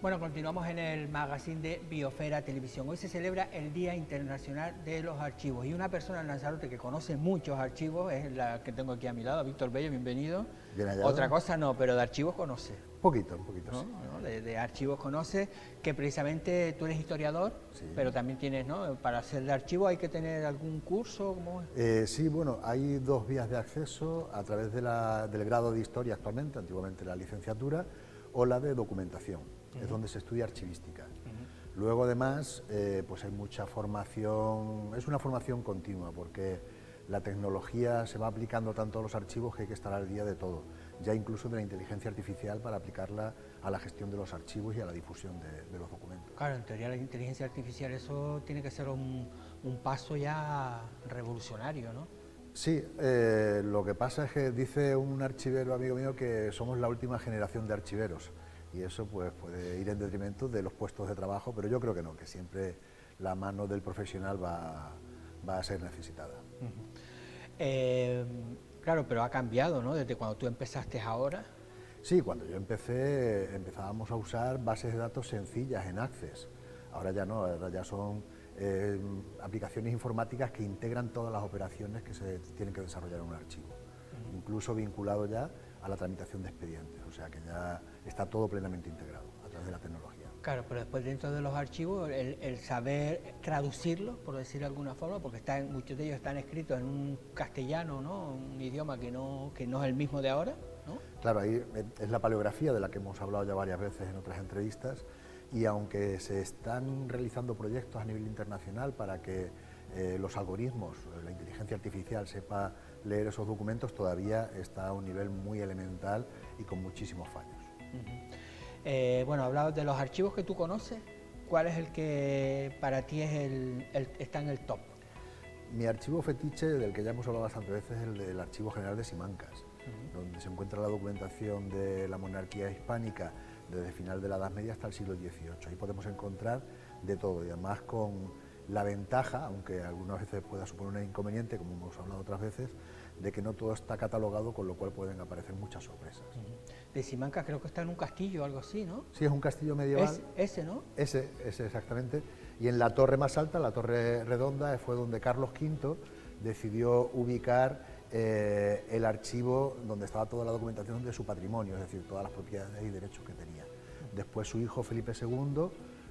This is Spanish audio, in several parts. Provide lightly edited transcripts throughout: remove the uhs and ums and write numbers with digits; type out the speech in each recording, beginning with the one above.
Bueno, continuamos en el magazine de Biosfera Televisión. Hoy se celebra el Día Internacional de los Archivos y una persona en Lanzarote que conoce muchos archivos es la que tengo aquí a mi lado, Víctor Bello, bienvenido. Bien hallado. Otra cosa no, pero de archivos conoce. Un poquito, ¿No? sí. ¿No? De archivos conoce, que precisamente tú eres historiador, Sí. pero también tienes, ¿no? Para hacer de archivo hay que tener algún curso, ¿cómo es? Sí, bueno, hay dos vías de acceso a través del grado de historia actualmente, antiguamente la licenciatura, o la de documentación, es donde se estudia archivística. Luego además, pues hay mucha formación, es una formación continua, porque la tecnología se va aplicando tanto a los archivos que hay que estar al día de todo, ya incluso de la inteligencia artificial para aplicarla a la gestión de los archivos y a la difusión de los documentos. Claro, en teoría la inteligencia artificial eso tiene que ser un paso ya revolucionario, ¿no? Sí, lo que pasa es que dice un archivero amigo mío que somos la última generación de archiveros y eso pues puede ir en detrimento de los puestos de trabajo, pero yo creo que no, que siempre la mano del profesional va a ser necesitada. Claro, pero ha cambiado, ¿no? Desde cuando tú empezaste ahora. Sí, cuando yo empecé, empezábamos a usar bases de datos sencillas en Access. Ahora ya no, ahora ya son aplicaciones informáticas que integran todas las operaciones que se tienen que desarrollar en un archivo, incluso vinculado ya a la tramitación de expedientes, o sea que ya está todo plenamente integrado a través de la tecnología. Claro, pero después dentro de los archivos, el saber traducirlos, por decir de alguna forma, porque muchos de ellos están escritos en un castellano, ¿no? Un idioma que no es el mismo de ahora, ¿no? Claro, ahí es la paleografía de la que hemos hablado ya varias veces en otras entrevistas, y aunque se están realizando proyectos a nivel internacional para que los algoritmos, la inteligencia artificial sepa leer esos documentos, todavía está a un nivel muy elemental y con muchísimos fallos. Bueno, hablabas de los archivos que tú conoces, ¿cuál es el que para ti está en el top? Mi archivo fetiche, del que ya hemos hablado bastantes veces, es el del Archivo General de Simancas, donde se encuentra la documentación de la monarquía hispánica desde el final de la Edad Media hasta el siglo XVIII. Ahí podemos encontrar de todo y además con la ventaja, aunque algunas veces pueda suponer un inconveniente, como hemos hablado otras veces, de que no todo está catalogado, con lo cual pueden aparecer muchas sorpresas. De Simancas creo que está en un castillo o algo así, ¿no? Sí, es un castillo medieval. Ese, ¿no? Ese exactamente. Y en la torre más alta, la torre redonda, fue donde Carlos V decidió ubicar el archivo donde estaba toda la documentación de su patrimonio, es decir, todas las propiedades y derechos que tenía. Después su hijo Felipe II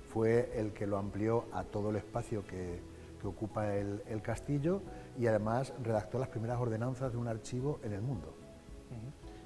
fue el que lo amplió a todo el espacio que ocupa el castillo y además redactó las primeras ordenanzas de un archivo en el mundo.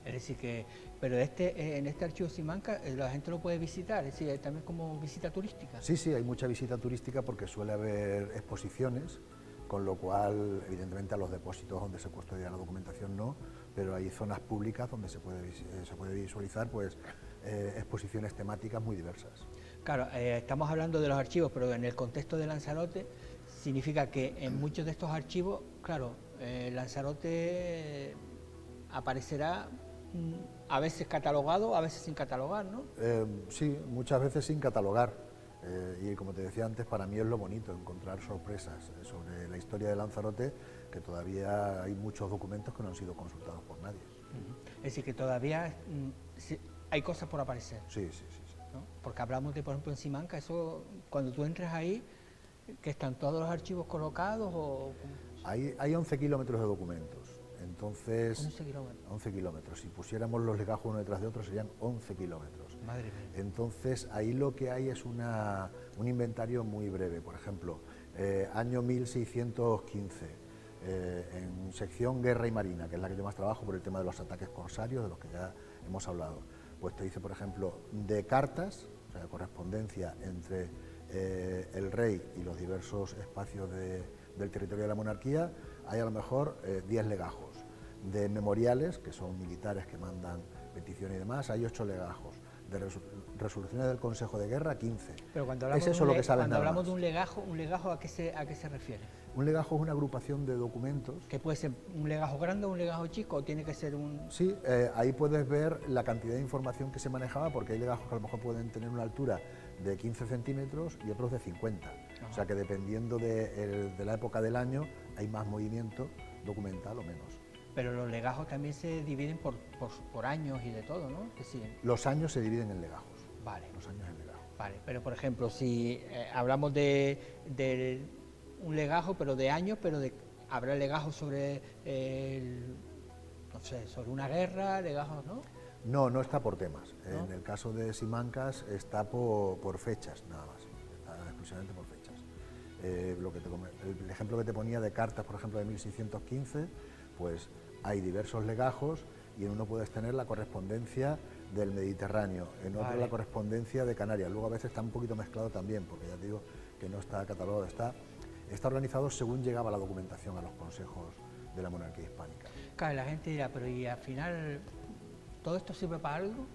Es decir que, pero en este archivo Simancas la gente lo puede visitar, es decir, también como visita turística. Sí, sí, hay mucha visita turística porque suele haber exposiciones, con lo cual, evidentemente, a los depósitos donde se custodia la documentación no, pero hay zonas públicas donde se puede visualizar pues, exposiciones temáticas muy diversas. Claro, estamos hablando de los archivos, pero en el contexto de Lanzarote significa que en muchos de estos archivos, claro, Lanzarote aparecerá a veces catalogado, a veces sin catalogar, ¿no? Sí, muchas veces sin catalogar. Y como te decía antes, para mí es lo bonito, encontrar sorpresas sobre la historia de Lanzarote, que todavía hay muchos documentos que no han sido consultados por nadie. Es decir, que todavía hay cosas por aparecer. Sí, sí, sí. ¿No? Porque hablamos de, por ejemplo, en Simancas, eso, cuando tú entres ahí, que están todos los archivos colocados o... Hay 11 kilómetros de documentos, entonces... 11 kilómetros. 11 kilómetros, si pusiéramos los legajos uno detrás de otro serían 11 kilómetros. Madre mía. Entonces ahí lo que hay es un inventario muy breve, por ejemplo, año 1615, en sección Guerra y Marina, que es la que yo más trabajo por el tema de los ataques corsarios, de los que ya hemos hablado. Pues te dice, por ejemplo, de cartas, o sea, de correspondencia entre el rey y los diversos espacios del territorio de la monarquía, hay a lo mejor 10 legajos. De memoriales, que son militares que mandan peticiones y demás, hay 8 legajos. De resoluciones del Consejo de Guerra, 15. Pero cuando hablamos, es eso lo que saben cuando nada hablamos más. de un legajo ¿a qué se refiere? Un legajo es una agrupación de documentos. ¿Que puede ser un legajo grande o un legajo chico o tiene que ser un...? Sí, ahí puedes ver la cantidad de información que se manejaba, porque hay legajos que a lo mejor pueden tener una altura de 15 centímetros y otros de 50. Ajá. O sea que dependiendo de la época del año hay más movimiento documental o menos. Pero los legajos también se dividen por años y de todo, ¿no? Que sí. Los años se dividen en legajos. Vale. Los años del legajo. Vale, pero por ejemplo, si hablamos de un legajo, pero de años, habrá legajos sobre, no sé, sobre una guerra, legajos, ¿no? No, no está por temas. ¿No? En el caso de Simancas está por fechas, nada más. Está exclusivamente por fechas. El ejemplo que te ponía de cartas, por ejemplo, de 1615, pues hay diversos legajos y en uno puedes tener la correspondencia del Mediterráneo, en otro la correspondencia de Canarias. Luego a veces está un poquito mezclado también, porque ya te digo que no está catalogado, está organizado según llegaba la documentación a los consejos de la monarquía hispánica. Claro, la gente dirá, pero ¿y al final todo esto sirve para algo?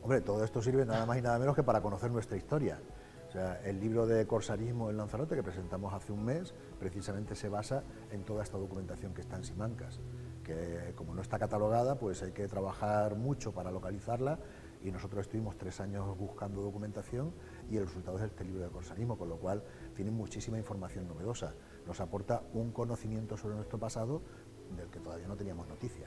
Hombre, todo esto sirve nada más y nada menos que para conocer nuestra historia. O sea, el libro de Corsarismo en Lanzarote que presentamos hace un mes precisamente se basa en toda esta documentación que está en Simancas, que como no está catalogada, pues hay que trabajar mucho para localizarla y nosotros estuvimos 3 años buscando documentación y el resultado es este libro de Corsarismo, con lo cual tiene muchísima información novedosa, nos aporta un conocimiento sobre nuestro pasado del que todavía no teníamos noticia.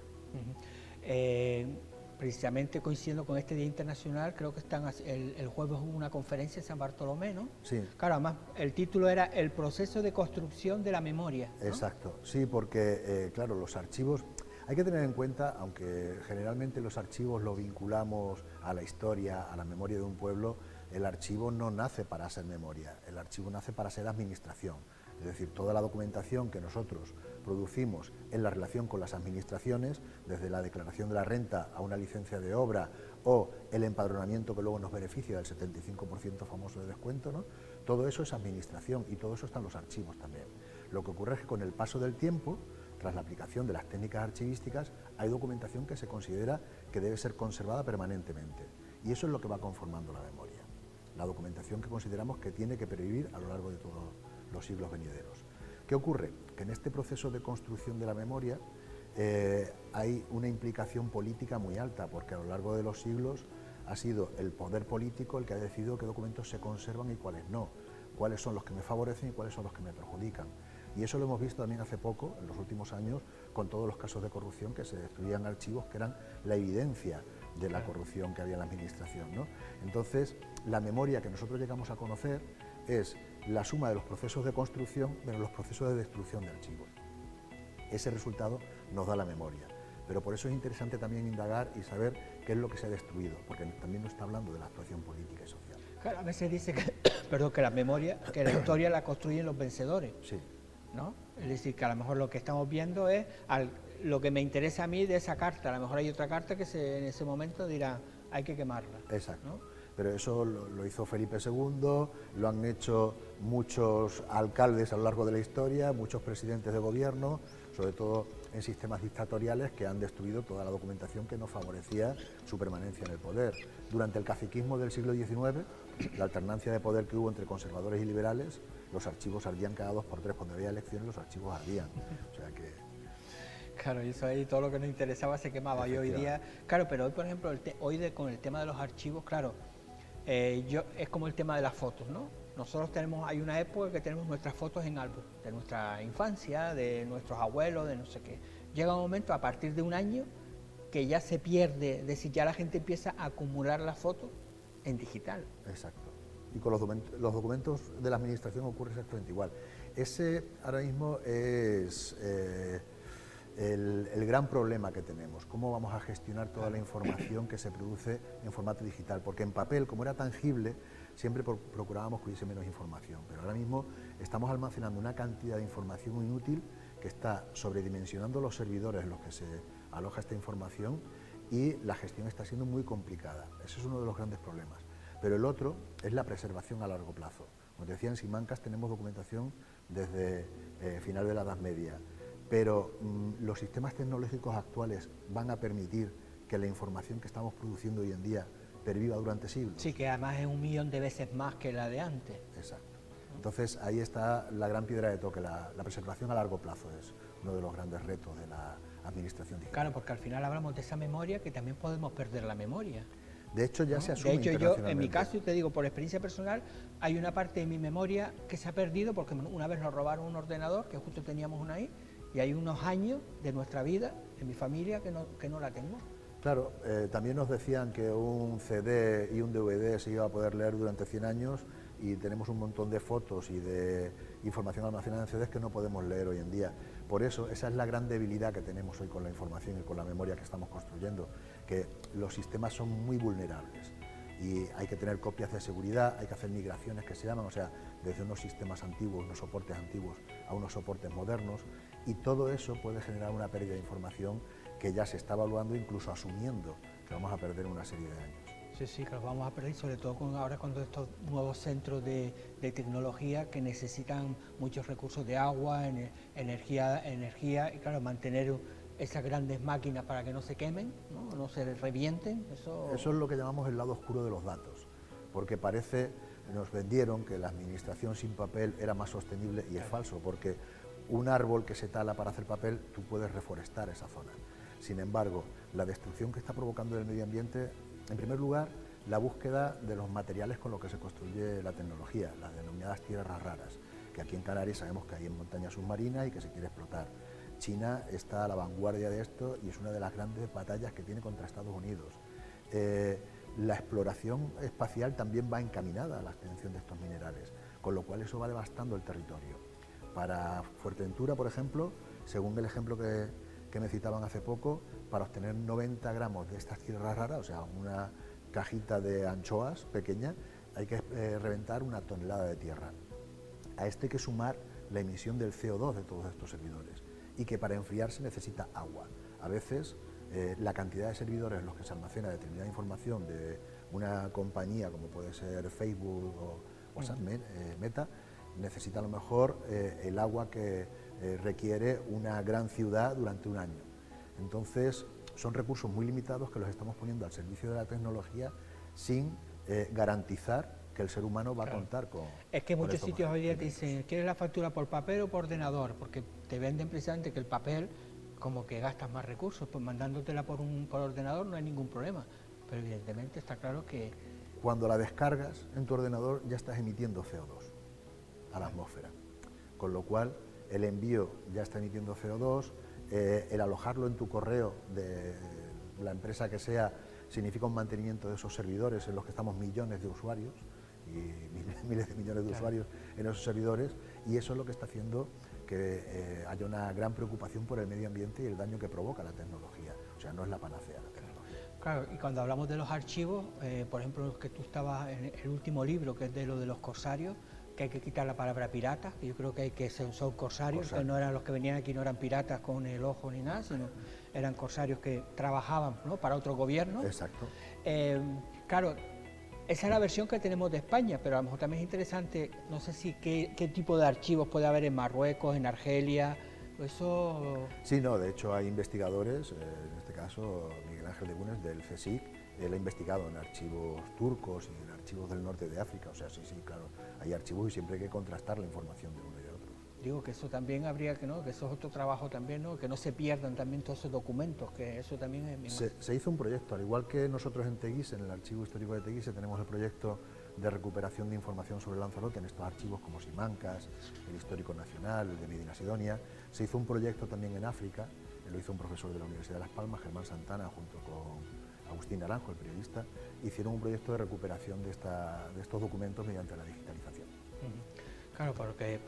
Precisamente coincidiendo con este Día Internacional, creo que el jueves hubo una conferencia en San Bartolomé, ¿no? Sí. Claro, además el título era El proceso de construcción de la memoria, ¿no? Exacto, sí, porque claro, los archivos, hay que tener en cuenta, aunque generalmente los archivos lo vinculamos a la historia, a la memoria de un pueblo, el archivo no nace para ser memoria, el archivo nace para ser administración. Es decir, toda la documentación que nosotros producimos en la relación con las administraciones, desde la declaración de la renta a una licencia de obra o el empadronamiento que luego nos beneficia del 75% famoso de descuento, ¿no? Todo eso es administración y todo eso está en los archivos también. Lo que ocurre es que con el paso del tiempo, tras la aplicación de las técnicas archivísticas, hay documentación que se considera que debe ser conservada permanentemente y eso es lo que va conformando la memoria. La documentación que consideramos que tiene que pervivir a lo largo de todos los siglos venideros. ¿Qué ocurre? Que en este proceso de construcción de la memoria hay una implicación política muy alta, porque a lo largo de los siglos ha sido el poder político el que ha decidido qué documentos se conservan y cuáles no, cuáles son los que me favorecen y cuáles son los que me perjudican. Y eso lo hemos visto también hace poco, en los últimos años, con todos los casos de corrupción que se destruían archivos que eran la evidencia de la corrupción que había en la administración, ¿no? Entonces, la memoria que nosotros llegamos a conocer es la suma de los procesos de construcción menos los procesos de destrucción de archivos. Ese resultado nos da la memoria, pero por eso es interesante también indagar y saber qué es lo que se ha destruido, porque también nos está hablando de la actuación política y social. Claro, a veces dice que, perdón, que la memoria, que la historia la construyen los vencedores, sí, ¿no? Es decir, que a lo mejor lo que estamos viendo es lo que me interesa a mí de esa carta, a lo mejor hay otra carta que en ese momento dirá, hay que quemarla. Exacto. ¿No? Pero eso lo hizo Felipe II, lo han hecho muchos alcaldes a lo largo de la historia, muchos presidentes de gobierno, sobre todo en sistemas dictatoriales que han destruido toda la documentación que nos favorecía su permanencia en el poder. Durante el caciquismo del siglo XIX, la alternancia de poder que hubo entre conservadores y liberales, los archivos ardían cada 2 por 3, cuando había elecciones los archivos ardían, o sea que... Claro, y eso ahí todo lo que nos interesaba se quemaba, y hoy día, claro, pero hoy por ejemplo, con el tema de los archivos, claro, es como el tema de las fotos, ¿no? Nosotros hay una época que tenemos nuestras fotos en álbum, de nuestra infancia, de nuestros abuelos, de no sé qué. Llega un momento, a partir de un año, que ya se pierde, es decir, ya la gente empieza a acumular las fotos en digital. Exacto. Y con los documentos de la administración ocurre exactamente igual. Ese ahora mismo es el gran problema que tenemos, cómo vamos a gestionar toda la información que se produce en formato digital, porque en papel, como era tangible, siempre procurábamos que hubiese menos información, pero ahora mismo estamos almacenando una cantidad de información inútil que está sobredimensionando los servidores en los que se aloja esta información y la gestión está siendo muy complicada. Ese es uno de los grandes problemas. Pero el otro es la preservación a largo plazo. Como te decía, en Simancas tenemos documentación desde final de la Edad Media, pero los sistemas tecnológicos actuales van a permitir que la información que estamos produciendo hoy en día perviva durante siglos. Sí, que además es 1.000.000 de veces más que la de antes. Exacto. Entonces ahí está la gran piedra de toque, la preservación a largo plazo es uno de los grandes retos de la administración digital. Claro, porque al final hablamos de esa memoria que también podemos perder la memoria. De hecho ya se asume internacionalmente. De hecho yo, en mi internacionalmente. caso, y te digo por experiencia personal, hay una parte de mi memoria que se ha perdido porque una vez nos robaron un ordenador, que justo teníamos una ahí, y hay unos años de nuestra vida, en mi familia, que no la tengo. Claro, también nos decían que un CD y un DVD se iba a poder leer durante 100 años y tenemos un montón de fotos y de información almacenada en CDs que no podemos leer hoy en día. Por eso, esa es la gran debilidad que tenemos hoy con la información y con la memoria que estamos construyendo, que los sistemas son muy vulnerables y hay que tener copias de seguridad, hay que hacer migraciones que se llaman, o sea, desde unos sistemas antiguos, unos soportes antiguos a unos soportes modernos, y todo eso puede generar una pérdida de información que ya se está evaluando, incluso asumiendo que vamos a perder una serie de años. Sí, sí, que los vamos a perder, sobre todo ahora con estos nuevos centros de tecnología que necesitan muchos recursos de agua, energía y claro, mantener esas grandes máquinas para que no se quemen, no se revienten. Eso es lo que llamamos el lado oscuro de los datos, porque nos vendieron que la administración sin papel era más sostenible y es falso, porque un árbol que se tala para hacer papel, tú puedes reforestar esa zona. Sin embargo, la destrucción que está provocando el medio ambiente, en primer lugar, la búsqueda de los materiales con los que se construye la tecnología, las denominadas tierras raras, que aquí en Canarias sabemos que hay en montañas submarinas y que se quiere explotar. China está a la vanguardia de esto y es una de las grandes batallas que tiene contra Estados Unidos. La exploración espacial también va encaminada a la obtención de estos minerales, con lo cual eso va devastando el territorio. Para Fuerteventura, por ejemplo, según el ejemplo que me citaban hace poco, para obtener 90 gramos de estas tierras raras, o sea, una cajita de anchoas pequeña, hay que reventar 1 tonelada de tierra. A esto hay que sumar la emisión del CO2 de todos estos servidores y que para enfriarse necesita agua. A veces la cantidad de servidores en los que se almacena determinada información de una compañía como puede ser Facebook o Meta, necesita a lo mejor el agua que requiere una gran ciudad durante un año. Entonces, son recursos muy limitados que los estamos poniendo al servicio de la tecnología sin garantizar que el ser humano va a contar con... Es que muchos sitios hoy día te dicen, ¿quieres la factura por papel o por ordenador? Porque te venden precisamente que el papel, como que gastas más recursos, pues mandándotela por ordenador no hay ningún problema, pero evidentemente está claro que... Cuando la descargas en tu ordenador ya estás emitiendo CO2 a la atmósfera, con lo cual el envío ya está emitiendo CO2, el alojarlo en tu correo de la empresa que sea significa un mantenimiento de esos servidores en los que estamos millones de usuarios y miles de millones de usuarios en esos servidores, y eso es lo que está haciendo que haya una gran preocupación por el medio ambiente y el daño que provoca la tecnología. O sea, no es la panacea la tecnología. Claro, y cuando hablamos de los archivos, por ejemplo, los que tú estabas en el último libro, que es de lo de los corsarios, que hay que quitar la palabra pirata, que yo creo que hay que son corsarios, que no eran los que venían aquí, no eran piratas con el ojo ni nada, sino eran corsarios que trabajaban, ¿no?, para otro gobierno. Exacto. Claro, esa es la versión que tenemos de España, pero a lo mejor también es interesante, no sé si qué tipo de archivos puede haber en Marruecos, en Argelia, eso... Sí, no, de hecho hay investigadores, en este caso Miguel Ángel de Gunes del CSIC, él ha investigado en archivos turcos y en archivos del norte de África, o sea, sí, claro, hay archivos y siempre hay que contrastar la información de uno y de otro. Digo que eso también habría que, ¿no?, que eso es otro trabajo también, ¿no?, que no se pierdan también todos esos documentos, que eso también es... Se hizo un proyecto, al igual que nosotros en Teguise, en el Archivo Histórico de Teguise, tenemos el proyecto de recuperación de información sobre Lanzarote en estos archivos como Simancas, el Histórico Nacional, el de Medina Sidonia. Se hizo un proyecto también en África, lo hizo un profesor de la Universidad de Las Palmas, Germán Santana, junto con Agustín Naranjo, el periodista, hicieron un proyecto de recuperación de estos documentos mediante la digitalización. Claro, porque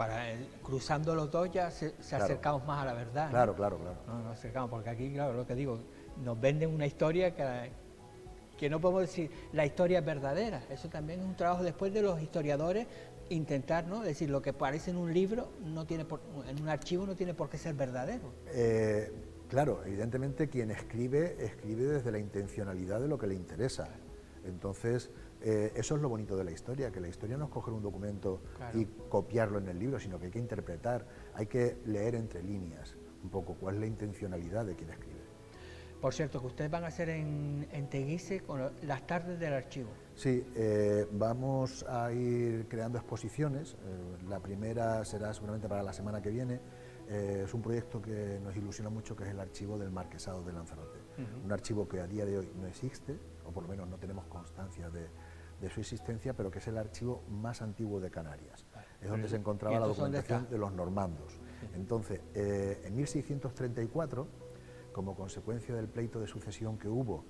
cruzando los dos ya se acercamos más a la verdad. Claro, ¿no? claro. No, nos acercamos, porque aquí, claro, lo que digo, nos venden una historia que no podemos decir la historia es verdadera. Eso también es un trabajo después de los historiadores, intentar, ¿no?, decir lo que parece en un libro, en un archivo no tiene por qué ser verdadero. Claro, evidentemente quien escribe desde la intencionalidad de lo que le interesa. Entonces, eso es lo bonito de la historia, que la historia no es coger un documento y copiarlo en el libro, sino que hay que interpretar, hay que leer entre líneas un poco cuál es la intencionalidad de quien escribe. Por cierto, que ustedes van a hacer en Teguise con las tardes del archivo. Sí, vamos a ir creando exposiciones, la primera será seguramente para la semana que viene. Es un proyecto que nos ilusiona mucho, que es el archivo del Marquesado de Lanzarote. Un archivo que a día de hoy no existe, o por lo menos no tenemos constancia de su existencia, pero que es el archivo más antiguo de Canarias. Es donde se encontraba la documentación de los normandos. Entonces, en 1634 como consecuencia del pleito de sucesión que hubo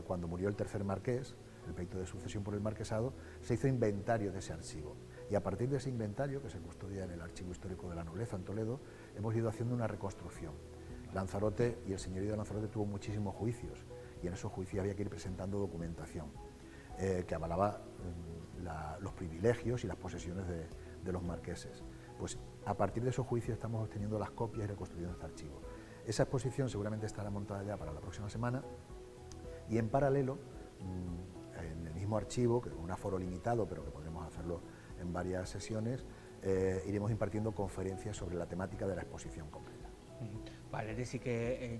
cuando murió el tercer marqués, el pleito de sucesión por el marquesado, se hizo inventario de ese archivo. Y a partir de ese inventario, que se custodia en el Archivo Histórico de la Nobleza en Toledo, hemos ido haciendo una reconstrucción. Lanzarote y el señorío de Lanzarote tuvo muchísimos juicios, y en esos juicios había que ir presentando documentación que avalaba los privilegios y las posesiones de los marqueses. Pues a partir de esos juicios estamos obteniendo las copias y reconstruyendo este archivo. Esa exposición seguramente estará montada ya para la próxima semana, y en paralelo, en el mismo archivo, que con un aforo limitado, pero que podremos hacerlo en varias sesiones, iremos impartiendo conferencias sobre la temática de la exposición completa. Vale, es decir que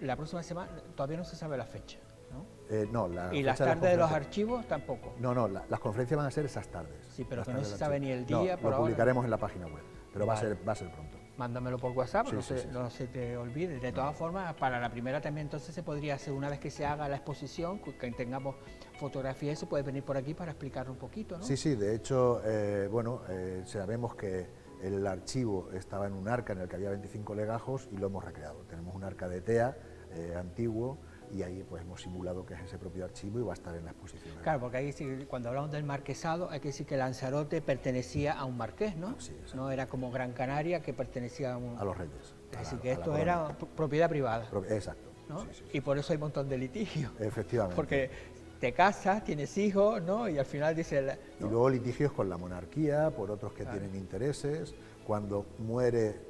la próxima semana todavía no se sabe la fecha, ¿no? No, ¿Y las tardes de los archivos tampoco? No, las conferencias van a ser esas tardes. Sí, pero que no se sabe ni el día por ahora. Lo publicaremos en la página web, pero vale. va a ser pronto. Mándamelo por WhatsApp, Sí, no se te olvide. De todas formas, para la primera también entonces se podría hacer, una vez que se haga la exposición, que tengamos fotografías, se puede venir por aquí para explicarlo un poquito, ¿no? Sí, de hecho, sabemos que el archivo estaba en un arca en el que había 25 legajos y lo hemos recreado. Tenemos un arca de tea antiguo, y ahí pues hemos simulado que es ese propio archivo y va a estar en la exposición. Claro, porque ahí sí, cuando hablamos del marquesado hay que decir que Lanzarote pertenecía a un marqués, ¿no? Sí, no era como Gran Canaria, que pertenecía a los reyes. Es decir, que esto era propiedad privada. Exacto. ¿no? Sí. Y por eso hay un montón de litigios. Efectivamente. Porque te casas, tienes hijos, ¿no? Y al final dice... ¿no? Y luego litigios con la monarquía, por otros que tienen intereses. Cuando muere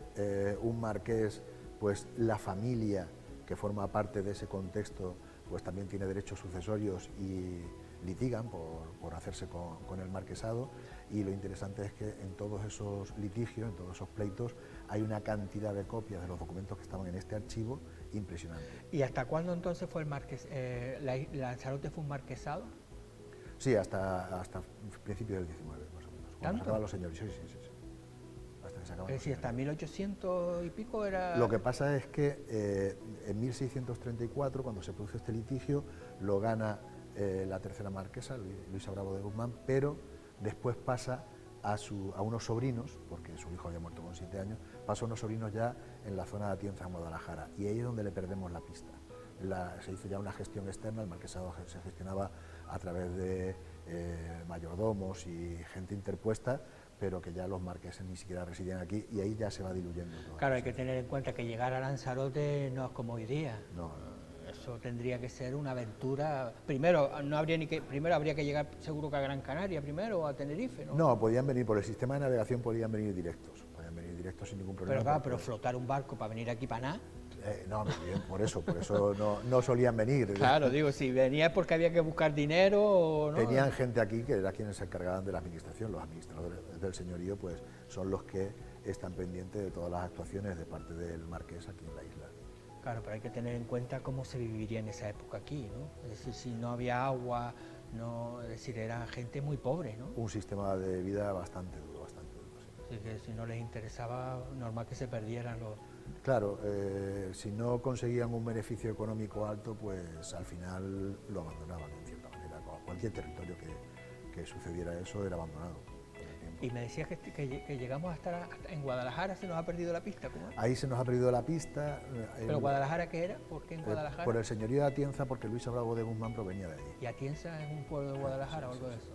un marqués, pues la familia que forma parte de ese contexto, pues también tiene derechos sucesorios y litigan por hacerse con el marquesado, y lo interesante es que en todos esos litigios, en todos esos pleitos, hay una cantidad de copias de los documentos que estaban en este archivo impresionante. ¿Y hasta cuándo entonces fue el marqués? ¿Lanzarote fue un marquesado? Sí, hasta principios del 19, más o menos. ¿Tanto? Acaban los señores, sí. Hasta que se acaban. Es decir, hasta 1800 y pico era... Lo que pasa es que en 1634, cuando se produce este litigio, lo gana la tercera marquesa, Luisa Bravo de Guzmán, pero después pasa a unos sobrinos, porque su hijo había muerto con 7 años, pasa a unos sobrinos ya en la zona de Atienza, en Guadalajara, y ahí es donde le perdemos la pista. Se hizo ya una gestión externa, el marquesado se gestionaba a través de mayordomos y gente interpuesta, pero que ya los marqueses ni siquiera residían aquí, y ahí ya se va diluyendo todo. Claro, hay que tener en cuenta que llegar a Lanzarote no es como hoy día. No. Eso tendría que ser una aventura. Primero habría que llegar seguro que a Gran Canaria primero, o a Tenerife, ¿no? No, podían venir por el sistema de navegación, podían venir directos sin ningún problema. Pero flotar un barco para venir aquí para nada. No, bien, por eso no solían venir. Claro, digo, si venía es porque había que buscar dinero o no. Tenían gente aquí que era quienes se encargaban de la administración. Los administradores del señorío pues son los que están pendientes de todas las actuaciones de parte del marqués aquí en la isla. Claro, pero hay que tener en cuenta cómo se viviría en esa época aquí, ¿no? Es decir, si no había agua, es decir, era gente muy pobre, ¿no? Un sistema de vida bastante duro, sí. Así que si no les interesaba, normal que se perdieran los... Claro, si no conseguían un beneficio económico alto, pues al final lo abandonaban en cierta manera. Cualquier territorio que sucediera eso era abandonado con el tiempo. Y me decías que llegamos a estar en Guadalajara, ¿se nos ha perdido la pista? ¿Cómo? Ahí se nos ha perdido la pista. ¿Pero Guadalajara qué era? ¿Por qué en Guadalajara? Por el señorío de Atienza, porque Luisa Bravo de Guzmán provenía de allí. ¿Y Atienza es un pueblo de Guadalajara o algo de eso?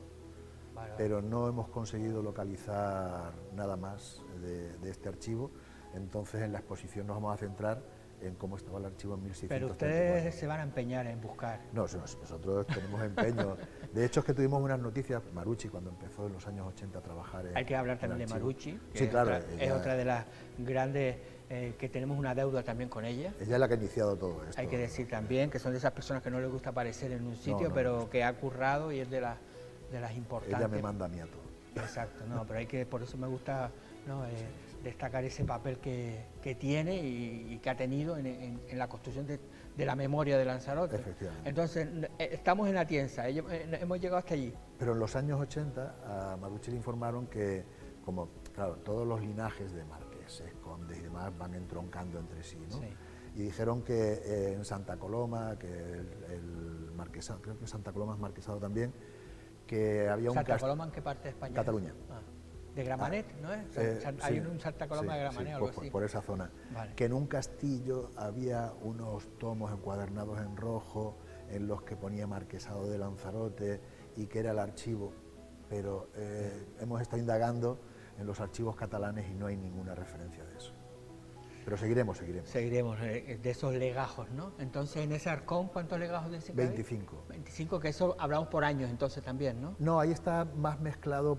Vale. Pero no hemos conseguido localizar nada más de este archivo, entonces en la exposición nos vamos a centrar en cómo estaba el archivo en 1634. Pero ustedes se van a empeñar en buscar. No, nosotros tenemos empeño. De hecho, es que tuvimos unas noticias, Marucci, cuando empezó en los años 80 a trabajar en... Hay que hablar también de Marucci, que sí, claro, es otra de las grandes, que tenemos una deuda también con ella. Ella es la que ha iniciado todo esto. Hay que decir también que son de esas personas que no les gusta aparecer en un sitio, que ha currado y es de las importantes. Ella me manda a mí a todo. Exacto, por eso me gusta destacar ese papel que tiene y que ha tenido en la construcción de la memoria de Lanzarote. Efectivamente. Entonces, estamos en Atienza, hemos llegado hasta allí. Pero en los años 80 a Marucci le informaron que, como, claro, todos los linajes de marqueses, condes y demás van entroncando entre sí, ¿no? Sí. Y dijeron que en Santa Coloma, que el marquesado, creo que Santa Coloma es marquesado también, que había ¿Santa Coloma en qué parte de España? Cataluña. de Gramenet, ¿no es? Hay Sí, un Santa Coloma de Gramenet o algo así. por esa zona. Vale. Que en un castillo había unos tomos encuadernados en rojo en los que ponía Marquesado de Lanzarote y que era el archivo, pero hemos estado indagando en los archivos catalanes y no hay ninguna referencia de eso. Pero seguiremos. Seguiremos de esos legajos, ¿no? Entonces, en ese arcón, ¿cuántos legajos dice que hay? 25. 25, que eso hablamos por años entonces también, ¿no? No, ahí está más mezclado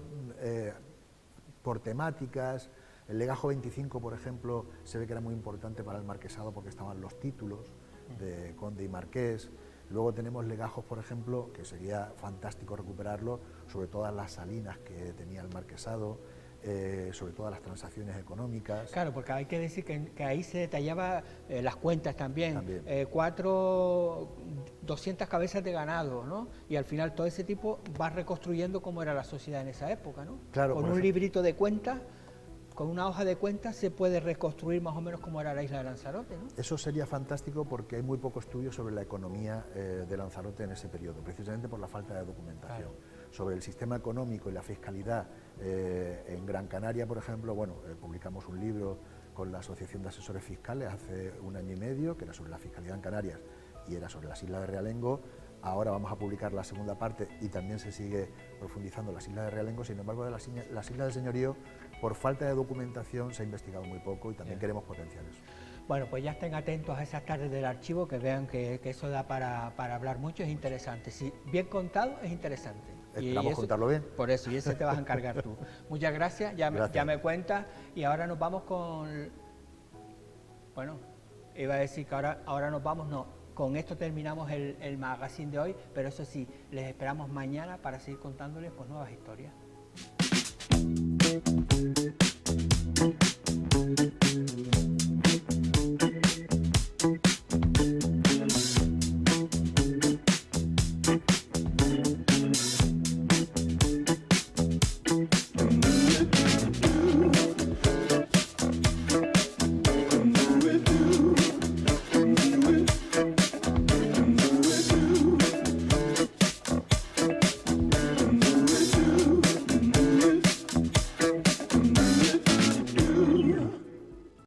por temáticas. El legajo 25, por ejemplo, se ve que era muy importante para el marquesado porque estaban los títulos de conde y marqués. Luego tenemos legajos, por ejemplo, que sería fantástico recuperarlo, sobre todas las salinas que tenía el marquesado, sobre todas las transacciones económicas. Claro, porque hay que decir que ahí se detallaba las cuentas también. 200 cabezas de ganado, ¿no? Y al final todo ese tipo va reconstruyendo cómo era la sociedad en esa época, ¿no? Claro, con un librito de cuentas, con una hoja de cuentas se puede reconstruir más o menos cómo era la isla de Lanzarote, ¿no? Eso sería fantástico porque hay muy poco estudio sobre la economía de Lanzarote en ese periodo, precisamente por la falta de documentación. Claro. Sobre el sistema económico y la fiscalidad en Gran Canaria, por ejemplo, bueno, publicamos un libro con la Asociación de Asesores Fiscales hace 1 año y medio, que era sobre la fiscalidad en Canarias y era sobre las islas de Realengo. Ahora vamos a publicar la segunda parte y también se sigue profundizando en las islas de Realengo. Sin embargo, de las islas del señorío, por falta de documentación, se ha investigado muy poco y también queremos potenciar eso. Bueno, pues ya estén atentos a esas tardes del archivo, que vean que eso da para hablar mucho, es interesante. Si bien contado, es interesante. Esperamos contarlo bien. Por eso, y ese te vas a encargar tú. Muchas gracias, ya me cuentas, y ahora nos vamos con... Bueno, iba a decir que ahora nos vamos, no. Con esto terminamos el magazine de hoy, pero eso sí, les esperamos mañana para seguir contándoles pues nuevas historias.